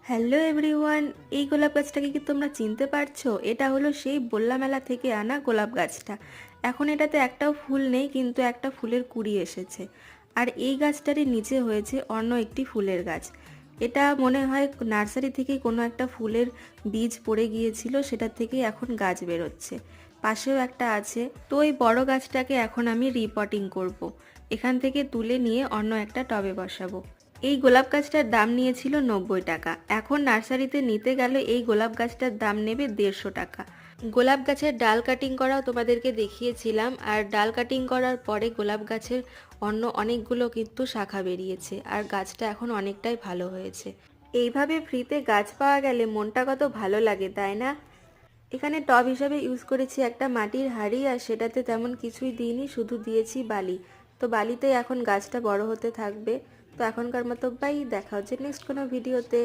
Hello everyone, এই গোলাপ গাছটাকে কি তোমরা চিনতে পারছো? এটা হলো সেই বল্লা মেলা থেকে আনা গোলাপ গাছটা। এখন এটাতে একটাও ফুল নেই, কিন্তু একটা ফুলের কুঁড়ি এসেছে। আর এই গাছটারই নিচে হয়েছে অন্য একটি ফুলের গাছ। এটা মনে হয় নার্সারি থেকে কোনো একটা ফুলের বীজ পড়ে গিয়েছিল, সেটার থেকেই এখন গাছ বেরোচ্ছে। পাশেও একটা আছে। তো এই বড় গাছটাকে এখন আমি রিপটিং করব। এখান থেকে তুলে নিয়ে অন্য একটা টবে বসাবো। এই গোলাপ গাছটার দাম নিয়েছিল 90 টাকা। এখন নার্সারিতে নিতে গেলে এই গোলাপ গাছটার দাম নেবে 150 টাকা। গোলাপ গাছের ডাল কাটিং করাও তোমাদেরকে দেখিয়েছিলাম, আর ডাল কাটিং করার পরে গোলাপ গাছের অন্য অনেকগুলো কিন্তু শাখা বেরিয়েছে, আর গাছটা এখন অনেকটাই ভালো হয়েছে। এইভাবে ফ্রিতে গাছ পাওয়া গেলে মনটা কত ভালো লাগে, তাই না? এখানে টব হিসাবে ইউজ করেছি একটা মাটির হাঁড়ি, আর সেটাতে তেমন কিছুই দিইনি, শুধু দিয়েছি বালি। তো বালিতেই এখন গাছটা বড় হতে থাকবে। তো এখনকার মতো বাই, দেখা হচ্ছে নেক্সট কোনো ভিডিওতে।